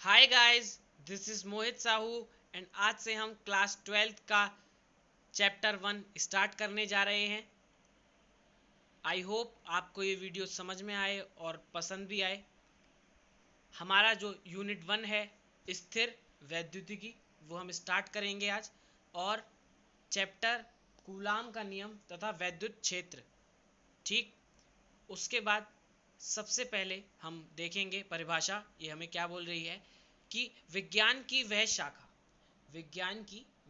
Hi guys, this is Mohit Sahu and आज से हम क्लास 12th का चैप्टर 1 स्टार्ट करने जा रहे हैं। आई होप आपको ये वीडियो समझ में आए और पसंद भी आए। हमारा जो यूनिट 1 है स्थिर वैद्युतिकी, वो हम स्टार्ट करेंगे आज। और चैप्टर कूलाम का नियम तथा वैद्युत क्षेत्र, ठीक। उसके बाद सबसे पहले हम देखेंगे परिभाषा, ये हमें क्या बोल रही है कि विज्ञान की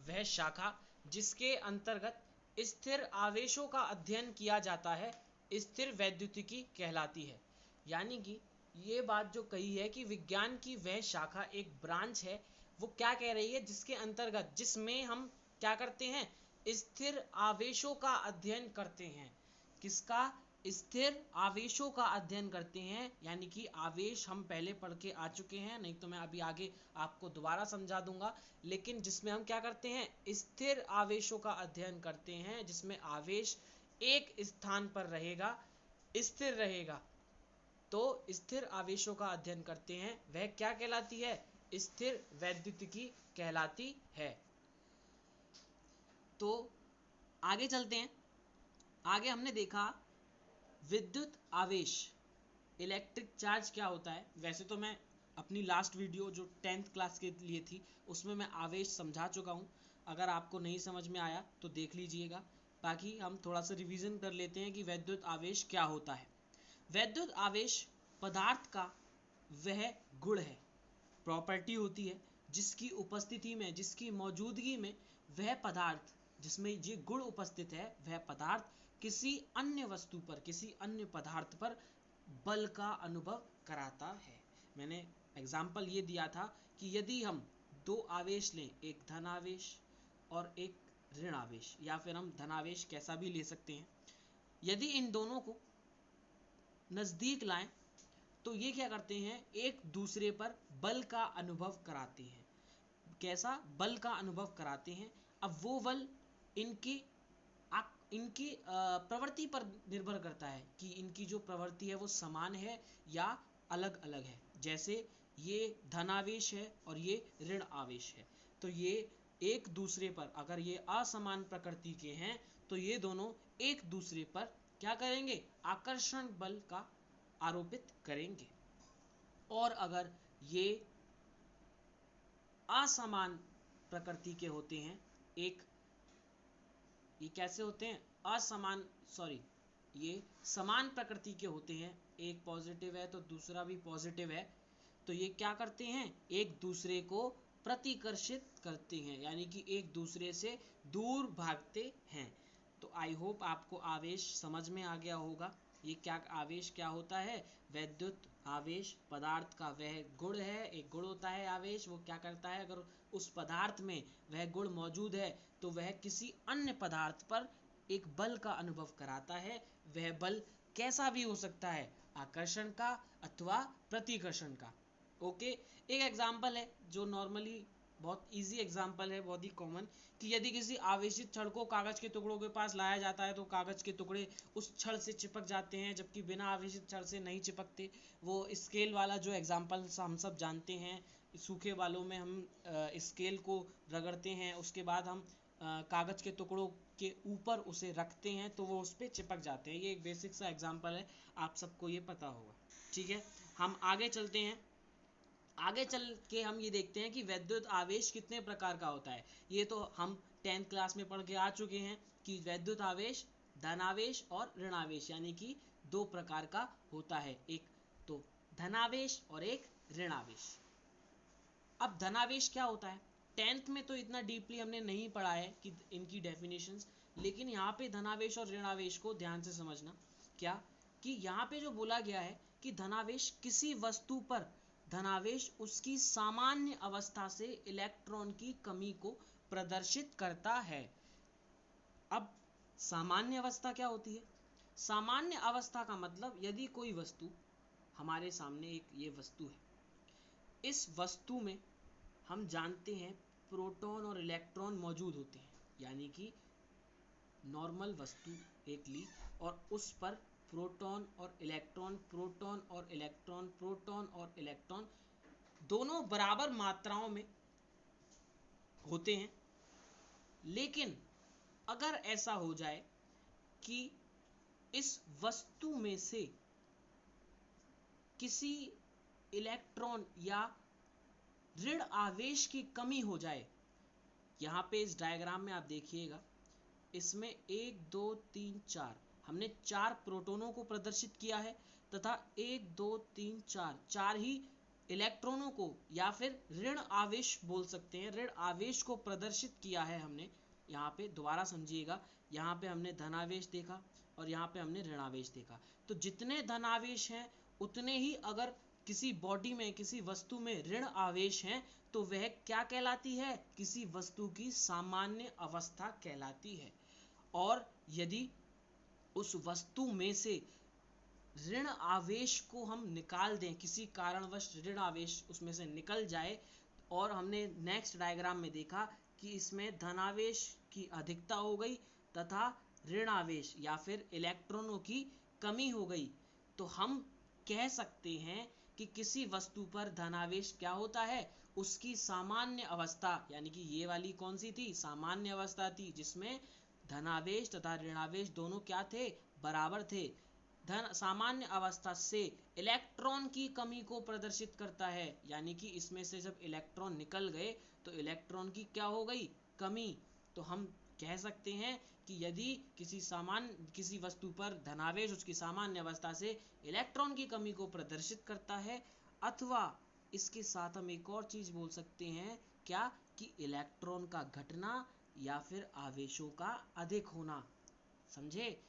वह शाखा जिसके अंतर्गत स्थिर आवेशों का अध्ययन किया जाता है स्थिर वैद्युतिकी कहलाती है। यानी कि ये बात जो कही है कि विज्ञान की वह शाखा एक ब्रांच है, वो क्या कह रही है, जिसके अंतर्गत जिसमें हम क्या करते हैं, स्थिर आवेशों का अध्ययन करते हैं। किसका? स्थिर आवेशों का अध्ययन करते हैं। यानी कि आवेश हम पहले पढ़ के आ चुके हैं, नहीं तो मैं अभी आगे आपको दोबारा समझा दूंगा। लेकिन जिसमें हम क्या करते हैं, स्थिर आवेशों का अध्ययन करते हैं, जिसमें आवेश एक स्थान पर रहेगा, स्थिर रहेगा। तो स्थिर आवेशों का अध्ययन करते हैं, वह क्या कहलाती है? स्थिर वैद्युतिकी कहलाती है। तो आगे चलते हैं। आगे हमने देखा विद्युत आवेश, इलेक्ट्रिक चार्ज क्या होता है। वैसे तो मैं अपनी लास्ट वीडियो जो 10th क्लास के लिए थी उसमें मैं आवेश समझा चुका हूँ। अगर आपको नहीं समझ में आया तो देख लीजिएगा। बाकी हम थोड़ा सा रिवीजन कर लेते हैं कि वैद्युत आवेश क्या होता है। वैद्युत आवेश पदार्थ का वह गुण है, प्रॉपर्टी होती है, जिसकी उपस्थिति में, जिसकी मौजूदगी में वह पदार्थ, जिसमें ये गुण उपस्थित है, वह पदार्थ किसी अन्य वस्तु पर, किसी अन्य पदार्थ पर बल का अनुभव कराता है। मैंने एग्जाम्पल ये दिया था कि यदि हम दो आवेश लें, एक धन आवेश और एक ऋण आवेश, या फिर हम धनावेश कैसा भी ले सकते हैं, यदि इन दोनों को नजदीक लाएं तो ये क्या करते हैं, एक दूसरे पर बल का अनुभव कराते हैं। कैसा बल का अनुभव कराते हैं? अब वो बल इनकी इनकी प्रवृत्ति पर निर्भर करता है कि इनकी जो प्रवृत्ति है वो समान है या अलग अलग है। जैसे ये धनावेश है और ये ऋण आवेश है, तो ये एक दूसरे पर, अगर ये असमान प्रकृति के हैं तो ये दोनों एक दूसरे पर क्या करेंगे, आकर्षण बल का आरोपित करेंगे। और अगर ये असमान प्रकृति के होते हैं, एक ये कैसे होते हैं, असमान सॉरी ये समान प्रकृति के होते हैं, एक पॉजिटिव है तो दूसरा भी पॉजिटिव है, तो ये क्या करते हैं, एक दूसरे को प्रतिकर्षित करते हैं, यानी कि एक दूसरे से दूर भागते हैं। तो आई होप आपको आवेश समझ में आ गया होगा। ये क्या आवेश क्या होता है? वैद्युत आवेश पदार्थ का वह गुण है, एक गुण होता है आवेश। वो क्या करता है, अगर उस पदार्थ में वह गुण मौजूद है तो वह किसी अन्य पदार्थ पर एक बल का अनुभव कराता है। वह बल कैसा भी हो सकता है, आकर्षण का अथवा प्रतिकर्षण का। ओके, एक एग्जांपल है जो नॉर्मली बहुत इजी एग्जांपल है, बहुत ही कॉमन, कि यदि किसी आवेशित छड़ को कागज के टुकड़ों के पास लाया जाता है तो कागज के टुकड़े उस छड़ से चिपक जाते हैं, जबकि बिना आवेशित छड़ से नहीं चिपकते। वो स्केल वाला जो एग्जांपल हम सब जानते हैं, सूखे बालों में हम स्केल को रगड़ते हैं, उसके बाद हम कागज के टुकड़ों के ऊपर उसे रखते हैं तो वो उस पर चिपक जाते हैं। ये एक बेसिक सा एग्जांपल है, आप सबको ये पता होगा। ठीक है, हम आगे चलते हैं। आगे चल के हम ये देखते हैं कि वैद्युत आवेश कितने प्रकार का होता है। ये तो हम 10th क्लास में पढ़ के आ चुके हैं कि वैद्युत आवेश धनावेश और ऋणावेश यानी कि दो प्रकार का होता है, एक तो धनावेश और एक ऋणावेश। अब धनावेश क्या होता है, 10th में तो इतना डीपली हमने नहीं पढ़ा है कि इनकी डेफिनेशंस, लेकिन यहाँ पे धनावेश और ऋणावेश को ध्यान से समझना। क्या कि यहाँ पे जो बोला गया है कि धनावेश किसी वस्तु पर धनावेश उसकी सामान्य अवस्था से इलेक्ट्रॉन की कमी को प्रदर्शित करता है। अब सामान्य अवस्था क्या होती है? सामान्य अवस्था का मतलब, यदि कोई वस्तु, हमारे सामने एक ये वस्तु है, इस वस्तु में हम जानते हैं प्रोटॉन और इलेक्ट्रॉन मौजूद होते हैं, यानी कि नॉर्मल वस्तु एक ली और उस पर प्रोटॉन और इलेक्ट्रॉन, प्रोटॉन और इलेक्ट्रॉन, प्रोटॉन और इलेक्ट्रॉन दोनों बराबर मात्राओं में होते हैं। लेकिन अगर ऐसा हो जाए कि इस वस्तु में से किसी इलेक्ट्रॉन या ऋण आवेश की कमी हो जाए, यहां पे इस डायग्राम में आप देखिएगा, इसमें 1 2 3 4 हमने 4 प्रोटॉनों को प्रदर्शित किया है तथा 1 2 3 4 ही इलेक्ट्रॉनों को या फिर ऋण आवेश बोल सकते हैं, ऋण आवेश को प्रदर्शित किया है हमने। यहाँ पे दोबारा समझिएगा, यहाँ पे हमने धनावेश देखा और यहाँ पे हमने ऋणावेश देखा। तो जितने धनावेश हैं उतने ही अगर किसी बॉडी में, किसी वस्तु में ऋण आवेश हैं तो वह क्या कहलाती है? किसी वस्तु की सामान्य अवस्था कहलाती है। और यदि उस वस्तु में से ऋण आवेश को हम निकाल दें, किसी कारणवश ऋण आवेश उसमें से निकल जाए, और हमने नेक्स्ट डायग्राम में देखा कि इसमें धनावेश की अधिकता हो गई तथा ऋण आवेश या फिर इलेक्ट्रॉनों की कमी हो गई, तो हम कह सकते हैं कि किसी वस्तु पर धनावेश क्या होता है? उसकी सामान्य अवस्था, यानी कि ये वाली कौन सी थी? सामान्य अवस्था थी, जिसमें धनावेश तथा ऋणावेश दोनों क्या थे? बराबर थे। धन सामान्य अवस्था से इलेक्ट्रॉन की कमी को प्रदर्शित करता है, यानी कि इसमें से जब इलेक्ट्रॉन निकल गए तो इलेक्ट्रॉन की क्या हो गई? कमी। तो हम कह सकते हैं कि यदि किसी वस्तु पर धनावेश उसकी सामान्य अवस्था से इलेक्ट्रॉन की कमी को प्रदर्शित करता है, अथवा इसके साथ हम एक और चीज बोल सकते हैं, क्या? कि इलेक्ट्रॉन का घटना या फिर आवेशों का अधिक होना। समझे?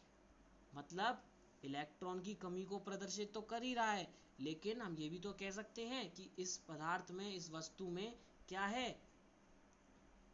मतलब इलेक्ट्रॉन की कमी को प्रदर्शित तो कर ही रहा है, लेकिन हम ये भी तो कह सकते हैं कि इस पदार्थ में, इस वस्तु में क्या है?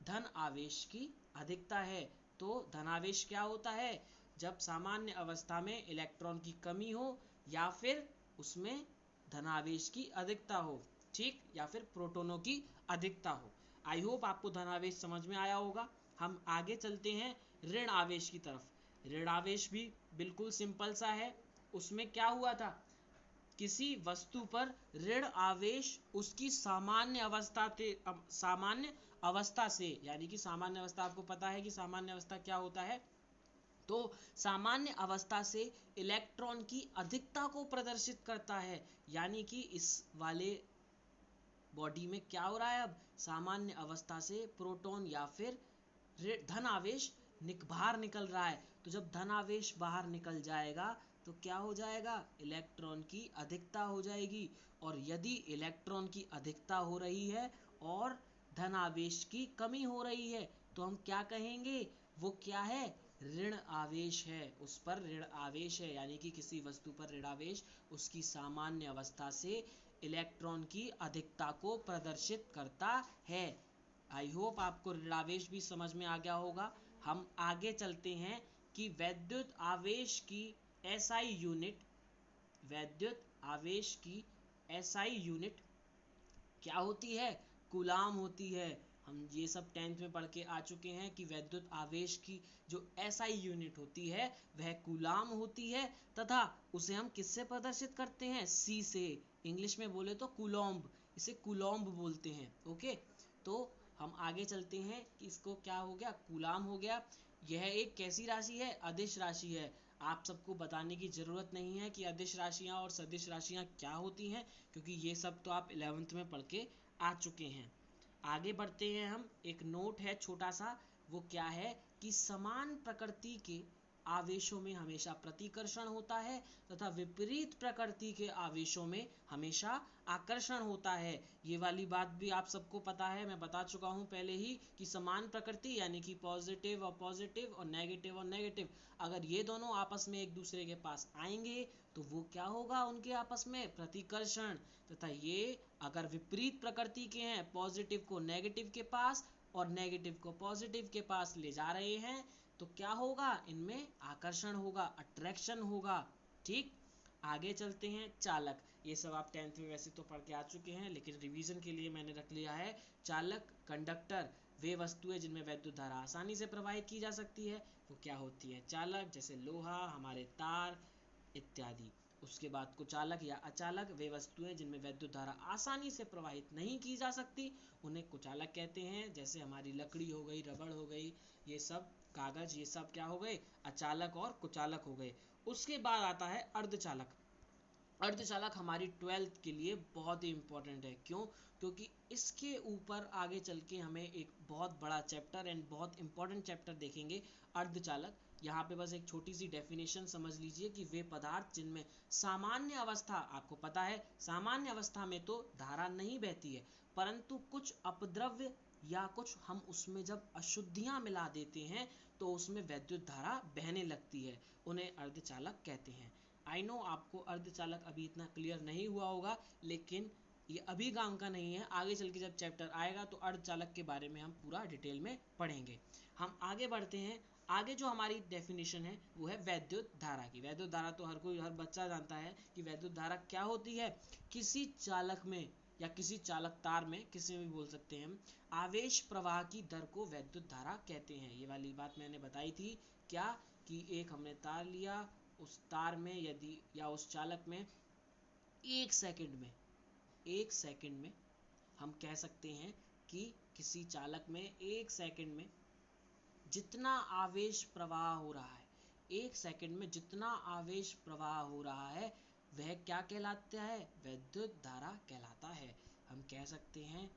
धन आवेश की अधिकता है। तो धनावेश क्या होता है? जब सामान्य अवस्था में इलेक्ट्रॉन की कमी हो या फिर उसमें धनावेश की अधिकता हो, ठीक? या फिर प्रोटॉनों की अधिकता हो। आई होप आपको धनावेश समझ में आया होगा। हम आगे चलते हैं ऋण आवेश की तरफ। ऋण आवेश भी बिल्कुल सिंपल सा है। उसमें क्या हुआ था? किसी वस्तु पर ऋण आवेश उसकी सामान्य अवस्था से, यानी कि सामान्य अवस्था, आपको पता है कि सामान्य अवस्था क्या होता है? तो सामान्य अवस्था से इलेक्ट्रॉन की अधिकता को प्रदर्शित करता है, यानी कि इस वाले बॉडी में क्या हो रहा है? अब सामान्य अवस्था से प्रोटॉन या फिर धन आवेश बाहर निकल रहा है। तो जब धन आवेश बाहर निकल जाएगा तो क्या हो जाएगा? इलेक्ट्रॉन की अधिकता हो जाएगी। और यदि इलेक्ट्रॉन की अधिकता हो रही है और धन आवेश की कमी हो रही है तो हम क्या कहेंगे? वो क्या है? ऋण आवेश है। उस पर ऋण आवेश है, यानी कि किसी वस्तु पर ऋण आवेश उसकी सामान्य अवस्था से इलेक्ट्रॉन की अधिकता को प्रदर्शित करता है। आई होप आपको ऋणावेश भी समझ में आ गया होगा। हम आगे चलते हैं कि वैद्युत आवेश की एसआई यूनिट, वैद्युत आवेश की एसआई यूनिट क्या होती है? कूलाम होती है। हम ये सब 10th में पढ़ के आ चुके हैं कि वैद्युत आवेश की जो एसआई यूनिट होती है वह कूलाम होती है, तथा उसे हम किससे प्रदर्शित करते हैं? सी से। इंग्लिश में बोले तो कूलॉम्ब, इसे कूलॉम्ब बोलते हैं। ओके, तो हम आगे चलते हैं कि इसको क्या हो गया? कूलाम हो गया। यह एक कैसी राशि है? अदिश राशि है। आप सबको बताने की जरूरत नहीं है कि अदिश राशियां और सदिश राशियां क्या होती हैं, क्योंकि ये सब तो आप 11th में पढ़ के आ चुके हैं। आगे बढ़ते हैं हम। एक नोट है छोटा सा, वो क्या है कि समान प्रकृति के आवेशों में हमेशा प्रतिकर्षण होता है तथा विपरीत प्रकृति के आवेशों में हमेशा आकर्षण होता है। ये वाली बात भी आप सबको पता है, मैं बता चुका हूँ पहले ही कि समान प्रकृति यानी कि पॉजिटिव और पॉजिटिव और नेगेटिव, अगर ये दोनों आपस में एक दूसरे के पास आएंगे तो वो क्या होगा? उनके आपस में प्रतिकर्षण। तथा ये अगर विपरीत प्रकृति के हैं, पॉजिटिव को नेगेटिव के पास और नेगेटिव को पॉजिटिव के पास ले जा रहे हैं, तो क्या होगा? इनमें आकर्षण होगा, अट्रैक्शन होगा। ठीक, आगे चलते हैं। चालक, ये सब आप 10th में वैसे तो पढ़ के आ चुके हैं, लेकिन रिवीजन के लिए मैंने रख लिया है। चालक, कंडक्टर, वे वस्तुएं जिनमें वैद्युत धारा आसानी से प्रवाहित की जा सकती है वो क्या होती है? चालक। जैसे लोहा, हमारे तार इत्यादि। उसके बाद कुचालक या अचालक, वे वस्तुएं जिनमें वैद्युत धारा आसानी से प्रवाहित नहीं की जा सकती उन्हें कुचालक कहते हैं। जैसे हमारी लकड़ी हो गई, रबड़ हो गई, ये सब कागज, ये सब क्या हो गए, अचालक और कुचालक हो गए। उसके बाद आता है अर्धचालक। अर्धचालक हमारी 12th के लिए बहुत ही इंपॉर्टेंट है। क्यों? क्योंकि इसके ऊपर आगे चल के हमें एक बहुत बड़ा चैप्टर एंड बहुत इंपॉर्टेंट चैप्टर देखेंगे, अर्धचालक। यहाँ पे बस एक छोटी सी डेफिनेशन समझ लीजिए कि वे पदार्थ जिनमें सामान्य अवस्था, आपको पता है सामान्य अवस्था में तो धारा नहीं बहती है, परंतु कुछ अपद्रव्य या कुछ हम उसमें जब अशुद्धियां मिला देते हैं तो उसमें वैद्युत धारा बहने लगती है, उन्हें अर्धचालक कहते हैं। आई नो आपको अर्धचालक अभी इतना क्लियर नहीं हुआ होगा, लेकिन ये अभी काम का नहीं है, आगे चल के जब चैप्टर आएगा तो अर्धचालक के बारे में हम पूरा डिटेल में पढ़ेंगे। हम आगे बढ़ते हैं। आगे जो हमारी डेफिनेशन है वो है वैद्युत धारा की। वैद्युत धारा तो हर बच्चा जानता है कि वैद्युत धारा क्या होती है। किसी चालक में या किसी चालक तार में, किसी में भी बोल सकते हैं हम, आवेश प्रवाह की दर को वैद्युत धारा कहते हैं। ये वाली बात मैंने बताई थी क्या, कि एक हमने तार लिया, उस तार में यदि या उस चालक में एक सेकंड में हम कह सकते हैं कि किसी चालक में एक सेकंड में जितना आवेश प्रवाह हो रहा है, एक सेकंड में जितना आवेश प्रवाह हो रहा है वह क्या कहलाता है, वैद्युत धारा कहलाता है। हम कह सकते हैं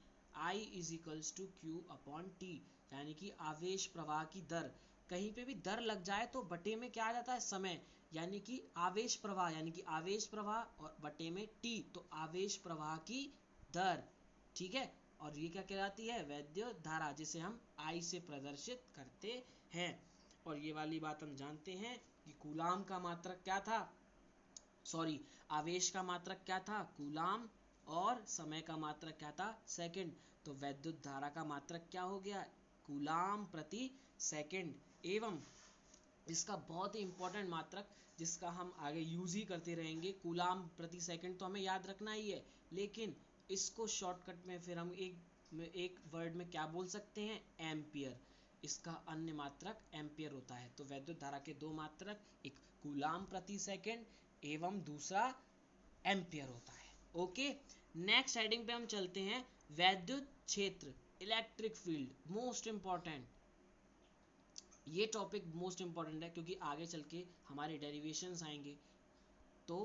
I is equals to Q upon T, यानी कि आवेश प्रवाह की दर। कहीं पे भी दर लग जाए तो बटे में क्या आ जाता है, समय, यानी कि आवेश प्रवाह, यानी कि आवेश प्रवाह और बटे में टी, तो आवेश प्रवाह की दर, ठीक है। और ये क्या कहलाती है, वैद्युत धारा, जिसे हम I से प्रदर्शित करते हैं। और ये वाली बात हम जानते हैं कि कूलाम का मात्रक क्या था, सॉरी आवेश का मात्रक क्या था, कूलाम, और समय का मात्रक क्या था, सेकंड। तो वैद्युत धारा का मात्रक क्या हो गया, कूलाम प्रति सेकंड। एवं इसका बहुत ही इंपॉर्टेंट मात्रक जिसका हम आगे यूज ही करते रहेंगे, कूलाम प्रति सेकंड तो हमें याद रखना ही है, लेकिन इसको शॉर्टकट में फिर हम एक वर्ड में क्या बोल सकते हैं, एम्पियर। इसका अन्य मात्रक एम्पियर होता है। तो वैद्युत धारा के दो मात्रक, एक कूलाम प्रति सेकंड एवं दूसरा एम्पियर होता है। ओके, नेक्स्ट हेडिंग पे हम चलते हैं, वैद्युत क्षेत्र, इलेक्ट्रिक फील्ड, मोस्ट इंपॉर्टेंट। ये टॉपिक मोस्ट इंपॉर्टेंट है क्योंकि आगे चल के हमारे डेरिवेशंस आएंगे तो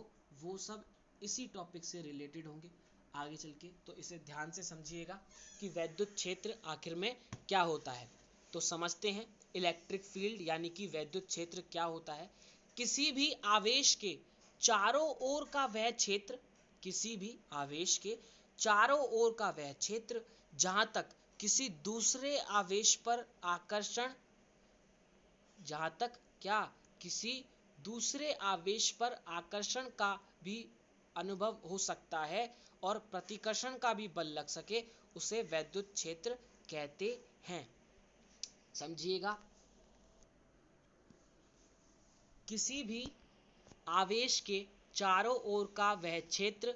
वो सब इसी टॉपिक से रिलेटेड होंगे आगे चल के। तो इसे ध्यान से समझिएगा कि वैद्युत क्षेत्र आखिर में क्या होता है। तो समझते हैं इलेक्ट्रिक फील्ड यानी कि वैद्युत क्षेत्र क्या होता है। किसी भी आवेश के चारों ओर का वह क्षेत्र, किसी भी आवेश के चारों ओर का वह क्षेत्र जहां तक किसी दूसरे आवेश पर आकर्षण, जहां तक क्या, किसी दूसरे आवेश पर आकर्षण का भी अनुभव हो सकता है और प्रतिकर्षण का भी बल लग सके, उसे वैद्युत क्षेत्र कहते हैं। समझिएगा, किसी भी आवेश के चारों ओर का वह क्षेत्र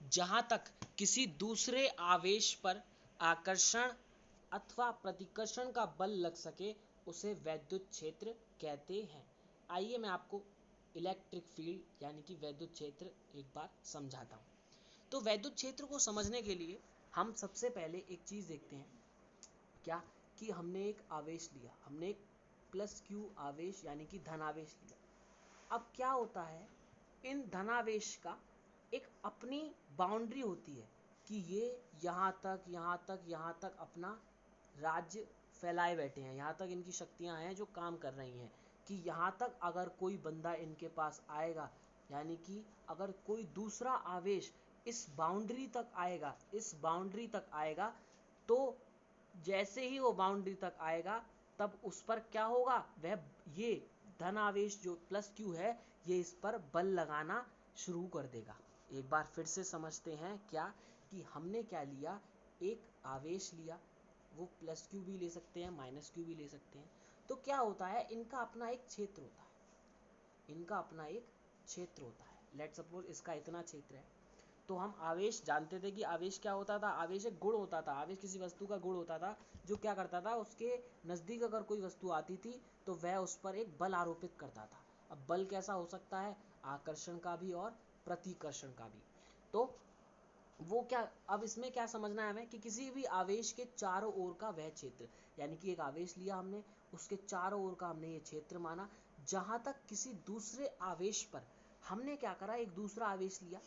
जहां तक किसी दूसरे आवेश पर आकर्षण अथवा प्रतिकर्षण का बल लग सके, उसे वैद्युत क्षेत्र कहते हैं। आइए मैं आपको इलेक्ट्रिक फील्ड यानी कि वैद्युत क्षेत्र एक बार समझाता हूँ। तो वैद्युत क्षेत्र को समझने के लिए हम सबसे पहले एक चीज़ देखते हैं, क्या कि हमने एक आवेश लिया, हमने एक प्लस क्यू आवेश यानी कि धनावेश लिया। अब क्या होता है, इन धनावेश का एक अपनी बाउंड्री होती है कि ये यहाँ तक अपना राज्य फैलाए बैठे हैं, यहाँ तक इनकी शक्तियाँ हैं जो काम कर रही हैं कि यहाँ तक अगर कोई बंदा इनके पास आएगा, यानी कि अगर कोई दूसरा आवेश इस बाउंड्री तक आएगा तो जैसे ही वो बाउंड्री तक आएगा तब उस पर क्या होगा, वह ये धन आवेश जो प्लस क्यू है ये इस पर बल लगाना शुरू कर देगा। एक बार फिर से समझते हैं क्या कि हमने क्या लिया, एक आवेश लिया, वो प्लस क्यू भी ले सकते हैं माइनस क्यू भी ले सकते हैं। तो क्या होता है, इनका अपना एक क्षेत्र होता है, लेट सपोज इसका इतना क्षेत्र है। तो हम आवेश जानते थे कि आवेश क्या होता था, आवेश एक गुण होता था, आवेश किसी वस्तु का गुण होता था जो क्या करता था, उसके नज़दीक अगर कोई वस्तु आती थी तो वह उस पर एक बल आरोपित करता था। अब बल कैसा हो सकता है, आकर्षण का भी और प्रतिकर्षण का भी। तो वो क्या, अब इसमें क्या समझना है हमें कि किसी भी आवेश के चारों ओर का वह क्षेत्र, यानी कि एक आवेश लिया हमने, उसके चारों ओर का हमने ये क्षेत्र माना, जहां तक किसी दूसरे आवेश पर हमने क्या करा, एक दूसरा आवेश लिया,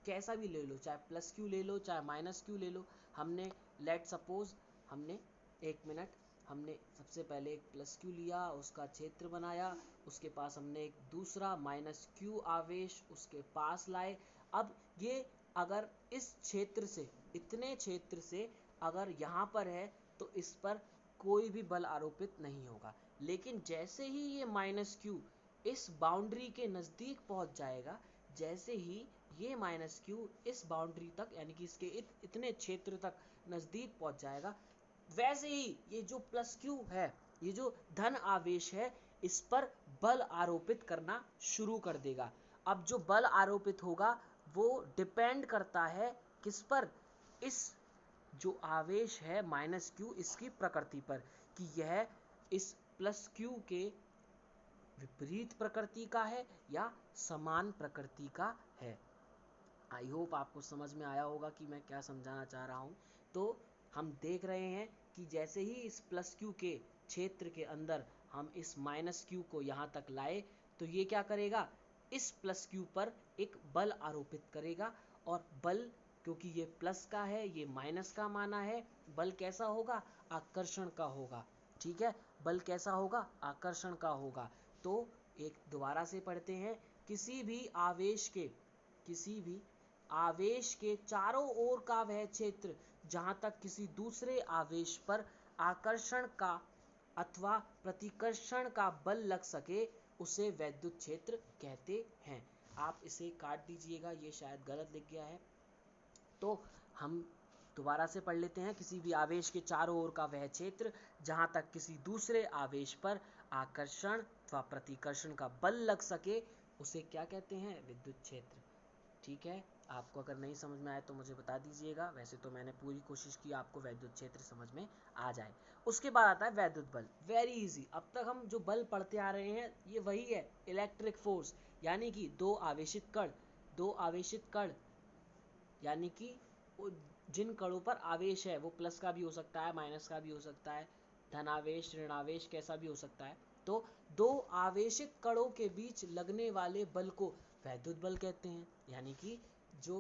कैसा भी ले लो, चाहे प्लस क्यू ले लो चाहे माइनस क्यू ले लो। हमने लेट सपोज हमने 1 मिनट, हमने सबसे पहले एक प्लस क्यू लिया, उसका क्षेत्र बनाया, उसके पास हमने एक दूसरा माइनस क्यू आवेश उसके पास लाए। अब ये अगर इस क्षेत्र से, इतने क्षेत्र से अगर यहाँ पर है तो इस पर कोई भी बल आरोपित नहीं होगा, लेकिन जैसे ही ये माइनस क्यू इस बाउंड्री के नज़दीक पहुंच जाएगा, जैसे ही ये माइनस क्यू इस बाउंड्री तक, यानी कि इसके इतने क्षेत्र तक नज़दीक पहुंच जाएगा, वैसे ही ये जो प्लस क्यू है, ये जो धन आवेश है, इस पर बल आरोपित करना शुरू कर देगा। अब जो बल आरोपित होगा वो डिपेंड करता है किस पर, इस जो आवेश है माइनस क्यू, इसकी प्रकृति पर, कि यह इस प्लस क्यू के विपरीत प्रकृति का है या समान प्रकृति का है। आई होप आपको समझ में आया होगा कि मैं क्या समझाना चाह रहा हूँ। तो हम देख रहे हैं कि जैसे ही इस प्लस क्यू के क्षेत्र के अंदर हम इस माइनस क्यू को यहाँ तक लाए, तो ये क्या करेगा, इस प्लस क्यू पर एक बल आरोपित करेगा, और बल, क्योंकि ये प्लस का है ये माइनस का माना है, बल कैसा होगा, आकर्षण का होगा। ठीक है, बल कैसा होगा, आकर्षण का होगा। तो एक दोबारा से पढ़ते हैं, किसी भी आवेश के चारों ओर का वह क्षेत्र जहां तक किसी दूसरे आवेश पर आकर्षण का अथवा प्रतिकर्षण का बल लग सके, उसे वैद्युत क्षेत्र कहते हैं। आप इसे काट दीजिएगा, ये शायद गलत लिख गया है। तो हम दोबारा से पढ़ लेते हैं, किसी भी आवेश के चारों ओर का वह क्षेत्र जहां तक किसी दूसरे आवेश पर आकर्षण अथवा प्रतिकर्षण का बल लग सके, उसे क्या कहते हैं, विद्युत क्षेत्र। ठीक है, आपको अगर नहीं समझ में आए तो मुझे बता दीजिएगा, वैसे तो मैंने पूरी कोशिश की आपको वैद्युत क्षेत्र समझ में आ जाए। उसके बाद आता है वैद्युत बल, वेरी इजी। अब तक हम जो बल पढ़ते आ रहे हैं ये वही है, इलेक्ट्रिक फोर्स, यानी कि दो आवेशित कण, यानी कि जिन कणों पर आवेश है वो प्लस का भी हो सकता है, माइनस का भी हो सकता है, धनावेश ऋणावेश कैसा भी हो सकता है। तो दो आवेशित कणों के बीच लगने वाले बल को वैद्युत बल कहते हैं। यानी कि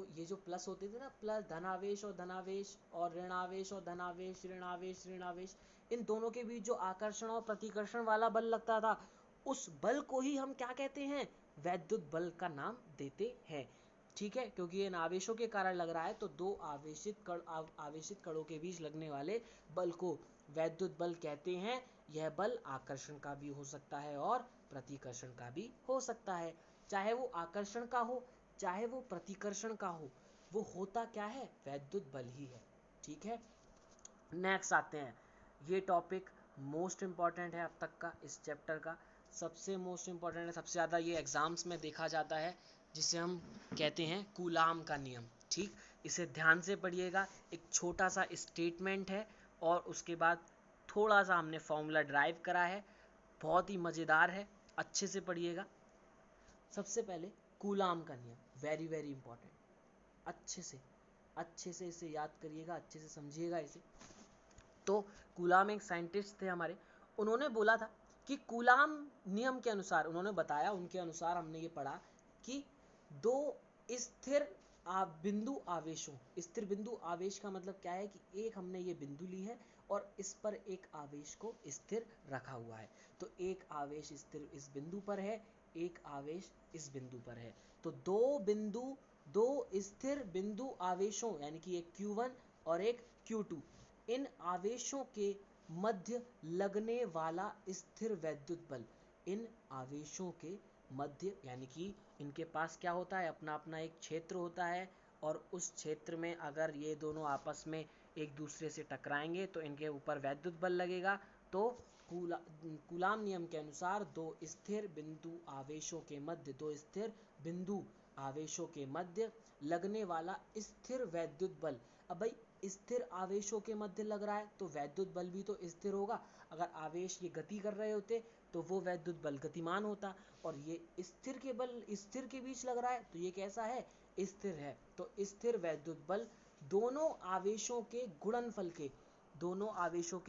ये जो प्लस होते थे ना, प्लस धनावेश और ऋणावेश और धनावेश ऋणावेश, इन दोनों के बीच जो आकर्षण और प्रतिकर्षण वाला बल लगता था, उस बल को ही हम क्या कहते हैं, वैद्युत बल का नाम देते हैं। ठीक है, क्योंकि ये आवेशों के कारण लग रहा है, तो दो आवेशित कणों के बीच लगने वाले बल को वैद्युत बल कहते हैं। यह बल आकर्षण का भी हो सकता है और प्रतिकर्षण का भी हो सकता है। चाहे वो आकर्षण का हो चाहे वो प्रतिकर्षण का हो, वो होता क्या है, वैद्युत बल ही है। ठीक है, नेक्स्ट आते हैं, ये टॉपिक मोस्ट इम्पॉर्टेंट है अब तक का, इस चैप्टर का सबसे मोस्ट इम्पॉर्टेंट है, सबसे ज़्यादा ये एग्जाम्स में देखा जाता है, जिसे हम कहते हैं कूलाम का नियम। ठीक, इसे ध्यान से पढ़िएगा, एक छोटा सा स्टेटमेंट है और उसके बाद थोड़ा सा हमने फॉर्मूला ड्राइव करा है, बहुत ही मज़ेदार है, अच्छे से पढ़िएगा। सबसे पहले कूलाम का नियम, वेरी वेरी इंपॉर्टेंट, अच्छे से इसे याद करिएगा, अच्छे से समझिएगा इसे। तो कूलाम एक साइंटिस्ट थे हमारे, उन्होंने बोला था कि कूलाम नियम के अनुसार, उन्होंने बताया, उनके अनुसार हमने ये पढ़ा कि दो स्थिर बिंदु आवेशों, स्थिर बिंदु आवेश का मतलब क्या है कि एक हमने ये बिंदु ली है और इस पर एक आवेश को स्थिर रखा हुआ है। तो एक आवेश स्थिर इस बिंदु पर है, एक आवेश इस बिंदु पर है। तो दो स्थिर बिंदु आवेशों, यानी कि एक Q1 और एक Q2, इन आवेशों के मध्य लगने वाला स्थिर वैद्युत बल, इन आवेशों के मध्य, यानी कि इनके पास क्या होता है, अपना अपना एक क्षेत्र होता है, और उस क्षेत्र में अगर ये दोनों आपस में एक दूसरे से टकराएंगे तो इनके ऊपर वैद्युत बल लगेगा। तो कूलाम नियम के अनुसार दो स्थिर बिंदु आवेशों के मध्य लगने वाला स्थिर वैद्युत बल। अब भाई स्थिर आवेशों के मध्य लग रहा है तो वैद्युत बल भी तो स्थिर होगा। अगर आवेश ये गति कर रहे होते तो वो वैद्युत बल गतिमान होता, और ये स्थिर के बीच लग रहा है तो ये कैसा है, स्थिर है। तो स्थिर वैद्युत बल दोनों आवेशों के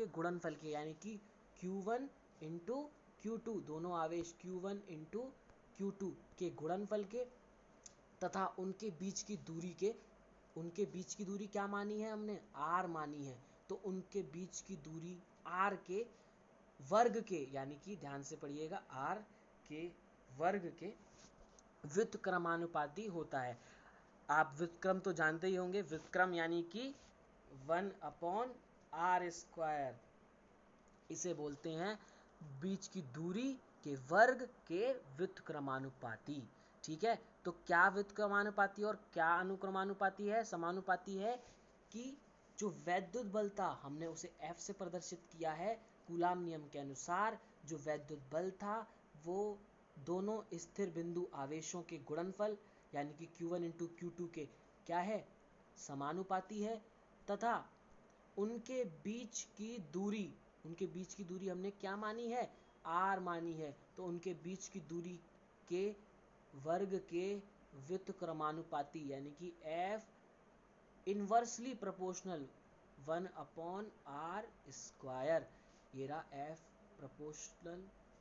गुणनफल के यानी कि Q1 इंटू Q2, दोनों आवेश Q1 इंटू Q2 के गुणनफल के तथा उनके बीच की दूरी क्या मानी है हमने, R मानी है। तो उनके बीच की दूरी R के वर्ग के, यानी कि ध्यान से पढ़िएगा, R के वर्ग के व्युत्क्रमानुपाती होता है। आप व्युत्क्रम तो जानते ही होंगे, व्युत्क्रम यानी कि 1/r², इसे बोलते हैं बीच की दूरी के वर्ग के व्युत्क्रमानुपाती। ठीक है, तो क्या व्युत्क्रमानुपाती और क्या अनुक्रमानुपाती है, समानुपाती है कि जो वैद्युत बल था हमने उसे F से प्रदर्शित किया है। कूलाम नियम के अनुसार जो वैद्युत बल था वो दोनों स्थिर बिंदु आवेशों के गुणनफल यानी कि Q1 इंटू Q2 के क्या है, समानुपाती है, तथा उनके बीच की दूरी हमने क्या मानी है, R मानी है। तो उनके बीच की दूरी के वर्ग के व्युत्क्रमानुपाती यानी कि F इनवर्सली प्रोपोर्शनल 1/r², ये रहा F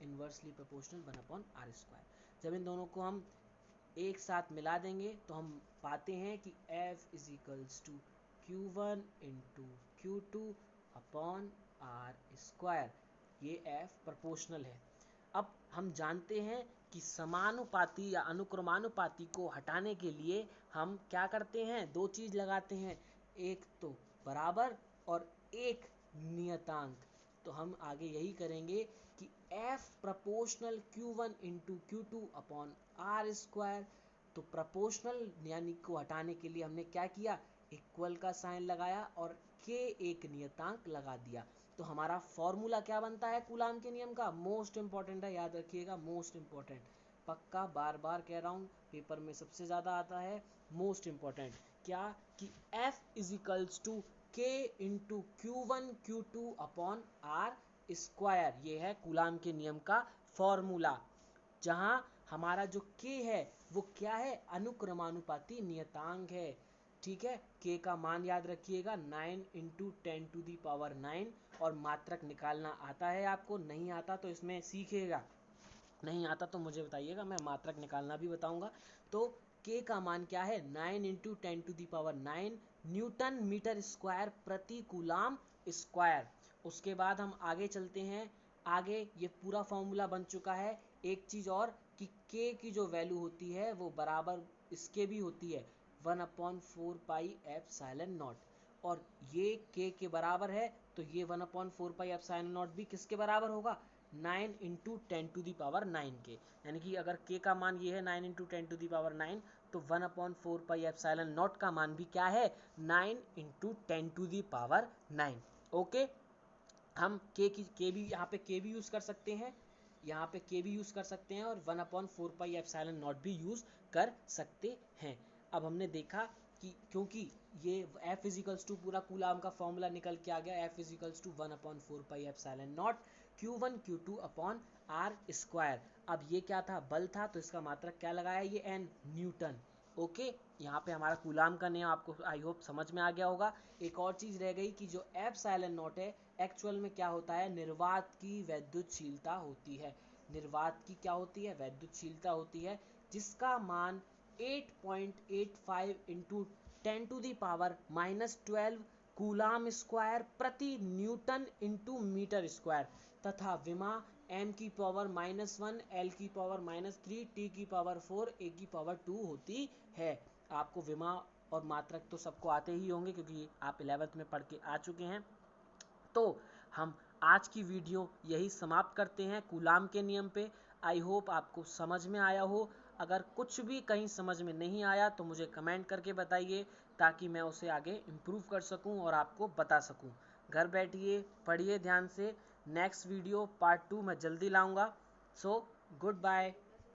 इनवर्सली प्रोपोर्शनल 1/r²। जब इन दोनों को हम एक साथ मिला देंगे तो हम पाते हैं कि F is equals to Q1 into Q2/r², ये F प्रोपोर्शनल है। अब हम जानते हैं कि समानुपाती या अनुक्रमानुपाती को हटाने के लिए हम क्या करते हैं, दो चीज लगाते हैं, एक तो बराबर और एक नियतांक। तो हम आगे यही करेंगे कि F proportional Q1 into Q2/r², तो प्रोपोर्शनल यानी को हटाने के लिए हमने क्या किया, इक्वल का साइन लगाया और k एक नियतांक लगा दिया। तो हमारा फॉर्मूला क्या बनता है कूलाम के नियम का, मोस्ट इंपॉर्टेंट है, याद रखिएगा, मोस्ट इंपॉर्टेंट, पक्का बार बार कह रहा हूँ, पेपर में सबसे ज्यादा आता है, मोस्ट इंपॉर्टेंट क्या कि F is equals to k into Q1 Q2/r², ये है कूलाम के नियम का फॉर्मूला, जहां हमारा जो k है वो क्या है, अनुक्रमानुपाती नियतांक है। ठीक है, k का मान याद रखिएगा 9 इंटू 10⁹, और मात्रक निकालना आता है आपको, नहीं आता तो इसमें सीखिएगा, नहीं आता तो मुझे बताइएगा, मैं मात्रक निकालना भी बताऊंगा। तो k का मान क्या है, 9 इंटू 10⁹ न्यूटन मीटर स्क्वायर प्रति कूलाम स्क्वायर। उसके बाद हम आगे चलते हैं, आगे ये पूरा फॉर्मूला बन चुका है। एक चीज और कि k की जो वैल्यू होती है वो बराबर इसके भी होती है 1/4πε0, और ये k के बराबर है तो ये 1/4πε0 भी किसके बराबर होगा, 9 इंटू 10⁹ के, यानी कि अगर k का मान ये है 9 इंटू 10⁹, तो 1/4πε0 का मान भी क्या है, 9 इंटू 10⁹। ओके, हम k भी यहाँ पे k भी यूज कर सकते हैं, यहाँ पे k भी यूज कर सकते हैं, और 1/4πε0 भी यूज कर सकते हैं। अब हमने देखा कि क्योंकि ये F इजिकल्स टू पूरा कूलाम का फॉर्मूला निकल के आ गया, F equals to 1/4πε0 Q1 Q2/r²। अब ये क्या था, बल था, तो इसका मात्रक क्या लगाया, ये n, न्यूटन। ओके, यहाँ पे हमारा कूलाम का नियम आपको आई होप समझ में आ गया होगा। एक और चीज रह गई कि जो ε0 है एक्चुअल में क्या होता है, निर्वात की वैद्युतशीलता होती है, निर्वात की क्या होती है, वैद्युतशीलता होती है, जिसका मान 8.85 इंटू 10⁻⁻12 कूलाम स्क्वायर प्रति न्यूटन इंटू मीटर स्क्वायर, तथा विमा m⁻⁻1 l⁻⁻3 t⁻4 a⁻2 होती है। आपको विमा और मात्रक तो सबको आते ही होंगे क्योंकि आप 11th में पढ़ के आ चुके हैं। तो हम आज की वीडियो यही समाप्त करते हैं कूलाम के नियम पे। आई होप आपको समझ में आया हो। अगर कुछ भी कहीं समझ में नहीं आया तो मुझे कमेंट करके बताइए, ताकि मैं उसे आगे इम्प्रूव कर सकूं और आपको बता सकूं। घर बैठिए, पढ़िए ध्यान से। नेक्स्ट वीडियो पार्ट 2 मैं जल्दी लाऊंगा। So good bye.